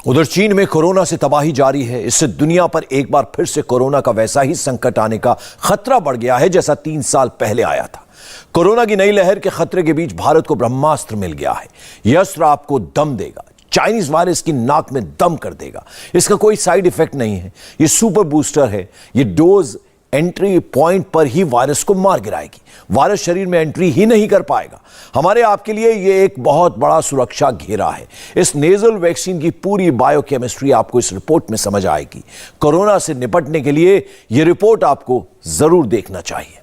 उधर चीन में कोरोना से तबाही जारी है। इससे दुनिया पर एक बार फिर से कोरोना का वैसा ही संकट आने का खतरा बढ़ गया है जैसा 3 साल पहले आया था। कोरोना की नई लहर के खतरे के बीच भारत को ब्रह्मास्त्र मिल गया है। यह अस्त्र आपको दम देगा। चाइनीज वायरस की नाक में दम कर देगा। इसका कोई साइड इफेक्ट नहीं है। यह सुपर बूस्टर है। यह डोज एंट्री पॉइंट पर ही वायरस को मार गिराएगी। वायरस शरीर में एंट्री ही नहीं कर पाएगा। हमारे आपके लिए यह एक बहुत बड़ा सुरक्षा घेरा है। इस नेजल वैक्सीन की पूरी बायोकेमिस्ट्री आपको इस रिपोर्ट में समझ आएगी। कोरोना से निपटने के लिए यह रिपोर्ट आपको जरूर देखना चाहिए।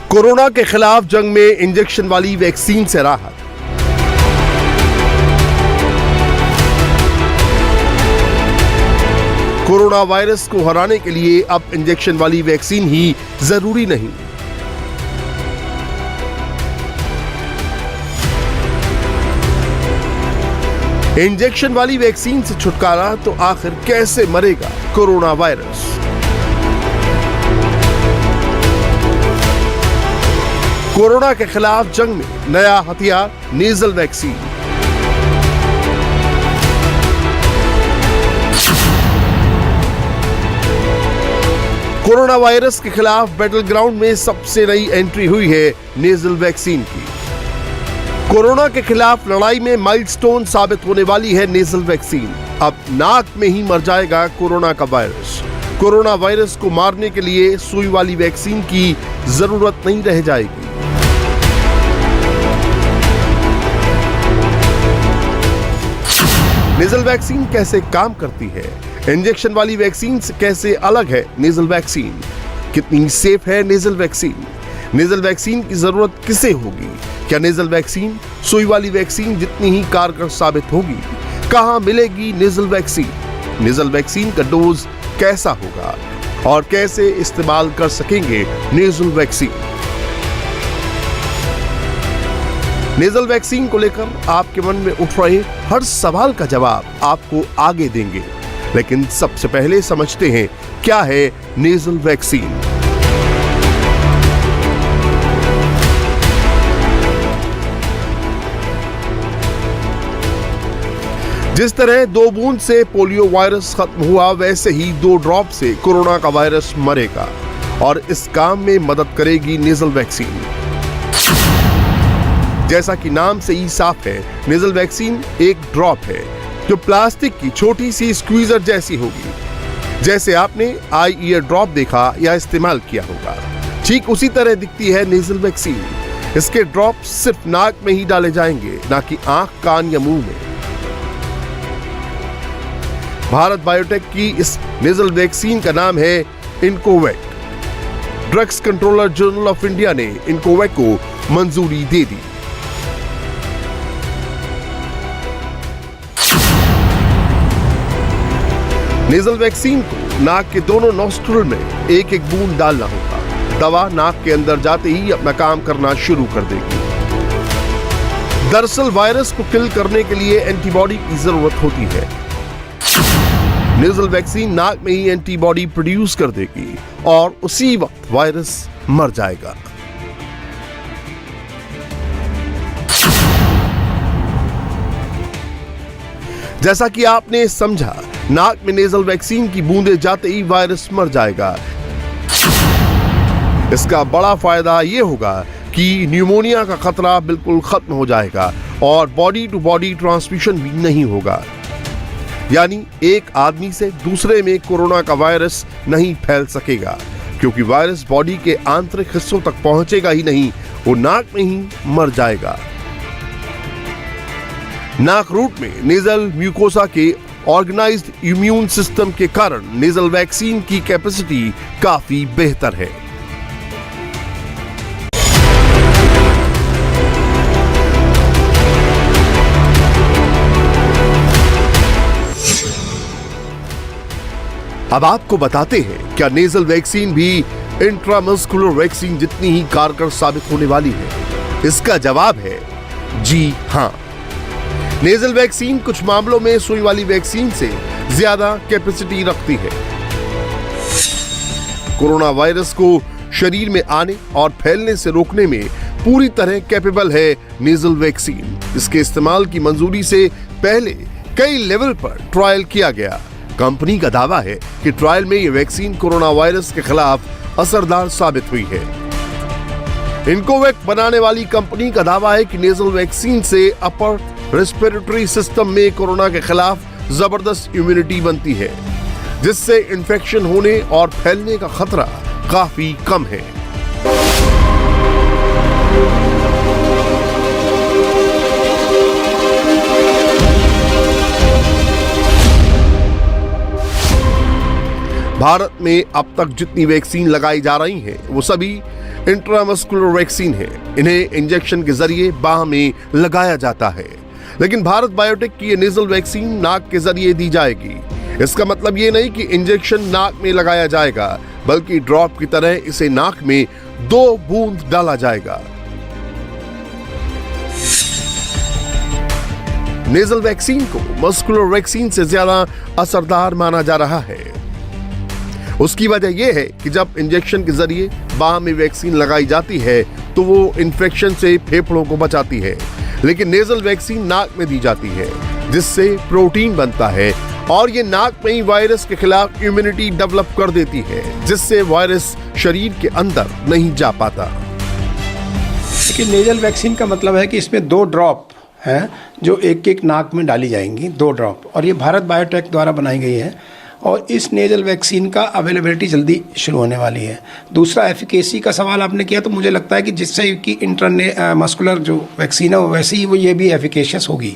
कोरोना के खिलाफ जंग में इंजेक्शन वाली वैक्सीन से राहत। कोरोना वायरस को हराने के लिए अब इंजेक्शन वाली वैक्सीन ही जरूरी नहीं। इंजेक्शन वाली वैक्सीन से छुटकारा तो आखिर कैसे मरेगा कोरोना वायरस? कोरोना के खिलाफ जंग में नया हथियार नेजल वैक्सीन। कोरोना वायरस के खिलाफ बैटल ग्राउंड में सबसे नई एंट्री हुई है नेजल वैक्सीन की। कोरोना के खिलाफ लड़ाई में माइलस्टोन साबित होने वाली है नेजल वैक्सीन। अब नाक में ही मर जाएगा कोरोना का वायरस। कोरोना वायरस को मारने के लिए सुई वाली वैक्सीन की जरूरत नहीं रह जाएगी। नेजल वैक्सीन कैसे काम करती है? इंजेक्शन वाली वैक्सीन से कैसे अलग है नेजल वैक्सीन? कितनी सेफ है नेजल वैक्सीन? नेजल वैक्सीन की जरूरत किसे होगी? क्या नेजल वैक्सीन सुई वाली वैक्सीन जितनी ही कारगर साबित होगी? कहां मिलेगी नेजल वैक्सीन? नेजल वैक्सीन का डोज कैसा होगा और कैसे इस्तेमाल कर सकेंगे नेजल वैक्सीन? नेजल वैक्सीन को लेकर आपके मन में उठ रहे हर सवाल का जवाब आपको आगे देंगे, लेकिन सबसे पहले समझते हैं क्या है नेजल वैक्सीन। जिस तरह 2 बूंद से पोलियो वायरस खत्म हुआ, वैसे ही 2 ड्रॉप से कोरोना का वायरस मरेगा और इस काम में मदद करेगी नेजल वैक्सीन। जैसा कि नाम से ही साफ है, नेजल वैक्सीन एक ड्रॉप है जो प्लास्टिक की छोटी सी स्क्वीजर जैसी होगी। जैसे आपने आई ईयर ड्रॉप देखा या इस्तेमाल किया होगा, ठीक उसी तरह दिखती है नेजल वैक्सीन। इसके ड्रॉप सिर्फ नाक में ही डाले जाएंगे, ना कि आंख, कान या मुंह में। भारत बायोटेक की इस नेजल वैक्सीन का नाम है Incovacc. Drugs controller general of India ने इनकोवैक को मंजूरी दे दी। नेजल वैक्सीन को नाक के दोनों नॉस्ट्रिल में एक एक बूंद डालना होगा। दवा नाक के अंदर जाते ही अपना काम करना शुरू कर देगी। दरअसल वायरस को किल करने के लिए एंटीबॉडी की जरूरत होती है। नेजल वैक्सीन नाक में ही एंटीबॉडी प्रोड्यूस कर देगी और उसी वक्त वायरस मर जाएगा। जैसा कि आपने समझा, नाक में नेजल वैक्सीन की बूंदें जाते ही वायरस मर जाएगा। इसका बड़ा फायदा यह होगा कि न्यूमोनिया का खतरा बिल्कुल खत्म हो जाएगा और बॉडी टू बॉडी ट्रांसमिशन भी नहीं होगा। यानी एक आदमी से दूसरे में कोरोना का वायरस नहीं फैल सकेगा, क्योंकि वायरस बॉडी के आंतरिक हिस्सों तक पहुंचेगा ही नहीं, वो नाक में ही मर जाएगा। नाक रूट में नेजल म्यूकोसा के ऑर्गेनाइज्ड इम्यून सिस्टम के कारण नेजल वैक्सीन की कैपेसिटी काफी बेहतर है। अब आपको बताते हैं क्या नेजल वैक्सीन भी इंट्रामस्कुलर वैक्सीन जितनी ही कारगर साबित होने वाली है? इसका जवाब है जी हां। नेजल वैक्सीन कुछ मामलों में सुई वाली वैक्सीन से ज्यादा कैपेसिटी रखती है। कोरोना वायरस को शरीर में आने और फैलने से रोकने में पूरी तरह कैपेबल है नेजल वैक्सीन। इसके इस्तेमाल की मंजूरी से पहले कई लेवल पर ट्रायल किया गया। कंपनी का दावा है कि ट्रायल में ये वैक्सीन कोरोना वायरस के खिलाफ असरदार साबित हुई है। इनकोवैक बनाने वाली कंपनी का दावा है कि नेजल वैक्सीन से अपर रेस्पिरेटरी सिस्टम में कोरोना के खिलाफ जबरदस्त इम्यूनिटी बनती है, जिससे इन्फेक्शन होने और फैलने का खतरा काफी कम है। भारत में अब तक जितनी वैक्सीन लगाई जा रही हैं, वो सभी इंट्रामस्कुलर वैक्सीन है। इन्हें इंजेक्शन के जरिए बाह में लगाया जाता है, लेकिन भारत बायोटेक की ये नेजल वैक्सीन नाक के जरिए दी जाएगी। इसका मतलब ये नहीं कि इंजेक्शन नाक में लगाया जाएगा, बल्कि ड्रॉप की तरह इसे नाक में 2 बूंद डाला जाएगा। नेजल वैक्सीन को मस्कुलर वैक्सीन से ज्यादा असरदार माना जा रहा है। उसकी वजह यह है कि जब इंजेक्शन के जरिए बाह में वैक्सीन लगाई जाती है तो वो इन्फेक्शन से फेफड़ों को बचाती है, लेकिन नेजल वैक्सीन नाक में दी जाती है, जिससे प्रोटीन बनता है और ये नाक में ही वायरस के खिलाफ इम्यूनिटी डेवलप कर देती है, जिससे वायरस शरीर के अंदर नहीं जा पाता। देखिए, नेजल वैक्सीन का मतलब है कि इसमें 2 ड्रॉप हैं जो एक नाक में डाली जाएंगी, 2 ड्रॉप, और ये भारत बायोटेक द्वारा बनाई गई है। और इस नेजल वैक्सीन का अवेलेबिलिटी जल्दी शुरू होने वाली है। दूसरा, एफिकेसी का सवाल आपने किया, तो मुझे लगता है कि जिससे कि मस्कुलर जो वैक्सीन है वैसे ही वो ये भी एफिकेशियस होगी।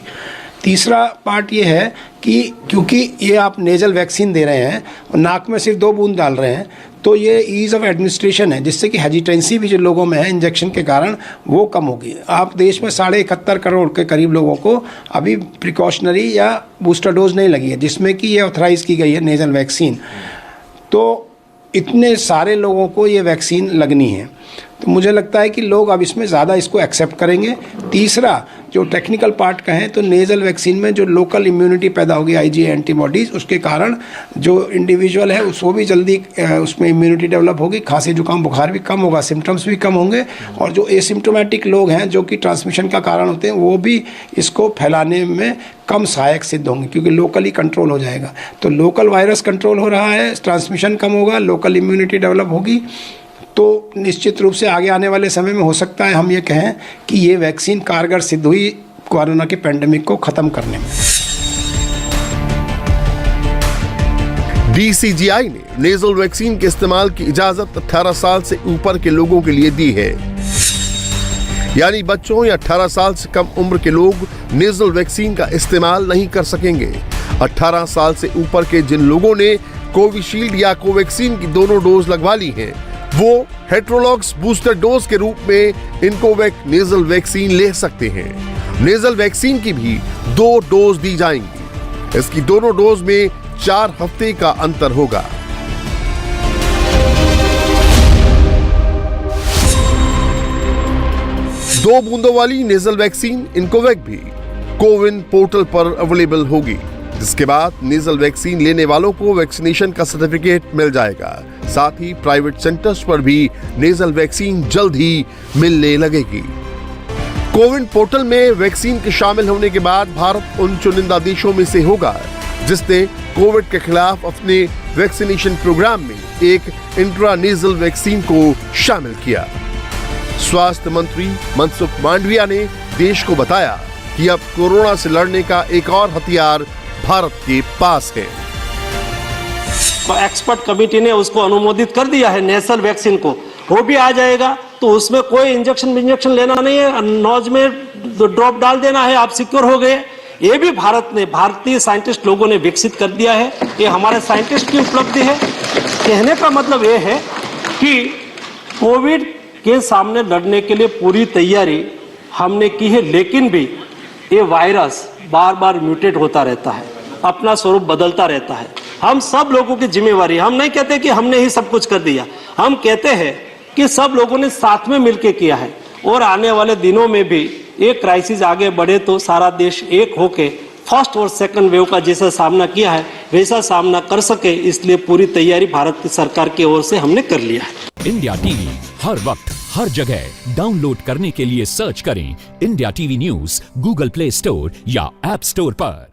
तीसरा पार्ट ये है कि क्योंकि ये आप नेजल वैक्सीन दे रहे हैं और नाक में सिर्फ 2 बूंद डाल रहे हैं, तो ये ईज़ ऑफ एडमिनिस्ट्रेशन है, जिससे कि हेजिटेंसी भी जो लोगों में है इंजेक्शन के कारण वो कम होगी। आप देश में 71.5 करोड़ के करीब लोगों को अभी प्रिकॉशनरी या बूस्टर डोज नहीं लगी है, जिसमें कि ये ऑथराइज़ की गई है नेजल वैक्सीन। तो इतने सारे लोगों को ये वैक्सीन लगनी है, तो मुझे लगता है कि लोग अब इसमें ज़्यादा इसको एक्सेप्ट करेंगे। तीसरा, जो टेक्निकल पार्ट कहें तो नेजल वैक्सीन में जो लोकल इम्यूनिटी पैदा होगी, IgA एंटीबॉडीज़, उसके कारण जो इंडिविजुअल है उसको भी जल्दी उसमें इम्यूनिटी डेवलप होगी, खांसी जुकाम बुखार भी कम होगा, सिम्टम्स भी कम होंगे, और जो एसिम्टोमेटिक लोग हैं जो कि ट्रांसमिशन का कारण होते हैं वो भी इसको फैलाने में कम सहायक सिद्ध होंगे, क्योंकि लोकली कंट्रोल हो जाएगा। तो लोकल वायरस कंट्रोल हो रहा है, ट्रांसमिशन कम होगा, लोकल इम्यूनिटी डेवलप होगी, तो निश्चित रूप से आगे आने वाले समय में हो सकता है हम ये कहें कि ये वैक्सीन कारगर सिद्ध हुई कोरोना के पैंडेमिक को खत्म करने में। DCGI ने नेजल वैक्सीन के इस्तेमाल की इजाजत 18 साल से ऊपर के लोगों के लिए दी है, यानी बच्चों या 18 साल से कम उम्र के लोग नेजल वैक्सीन का इस्तेमाल नहीं कर सकेंगे। 18 साल से ऊपर के जिन लोगों ने कोविशील्ड या कोवैक्सीन की दोनों डोज लगवा ली हैं, वो हेट्रोलॉग्स बूस्टर डोज के रूप में इनकोवैक नेजल वैक्सीन ले सकते हैं। नेजल वैक्सीन की भी 2 डोज दी जाएंगी। इसकी दोनों डोज में 4 हफ्ते का अंतर होगा। दो बूंदों वाली नेजल वैक्सीन इनकोवैक भी कोविन पोर्टल पर अवेलेबल होगी, जिसके बाद नेजल वैक्सीन लेने वालों को वैक्सीनेशन का सर्टिफिकेट मिल जाएगा। साथ ही प्राइवेट सेंटर्स पर भी नेजल वैक्सीन जल्द ही मिलने लगेगी। कोविन पोर्टल में वैक्सीन के शामिल होने के बाद भारत उन चुनिंदा देशों में से होगा जिसने कोविड के खिलाफ अपने वैक्सीनेशन प्रोग्राम में एक इंट्रानेजल वैक्सीन को शामिल किया। स्वास्थ्य मंत्री मनसुख मांडविया ने देश को बताया कि अब कोरोना से लड़ने का एक और हथियार भारत के पास है। एक्सपर्ट कमेटी ने उसको अनुमोदित कर दिया है नेशनल वैक्सीन को, वो भी आ जाएगा, तो उसमें कोई इंजेक्शन लेना नहीं है, नोज में ड्रॉप डाल देना है, आप सिक्योर हो गए। ये भी भारतीय साइंटिस्ट लोगों ने विकसित कर दिया है, ये हमारे साइंटिस्ट की उपलब्धि है। कहने का मतलब ये है कि कोविड के सामने लड़ने के लिए पूरी तैयारी हमने की है, लेकिन भी ये वायरस बार बार म्यूटेट होता रहता है, अपना स्वरूप बदलता रहता है। हम सब लोगों की जिम्मेवारी, हम नहीं कहते कि हमने ही सब कुछ कर दिया, हम कहते हैं कि सब लोगों ने साथ में मिलकर किया है, और आने वाले दिनों में भी एक क्राइसिस आगे बढ़े तो सारा देश एक होके फर्स्ट और सेकंड वेव का जैसा सामना किया है वैसा सामना कर सके, इसलिए पूरी तैयारी भारत सरकार की ओर से हमने कर लिया है। इंडिया टीवी हर वक्त हर जगह डाउनलोड करने के लिए सर्च करें India TV news Google play store या ऐप स्टोर पर।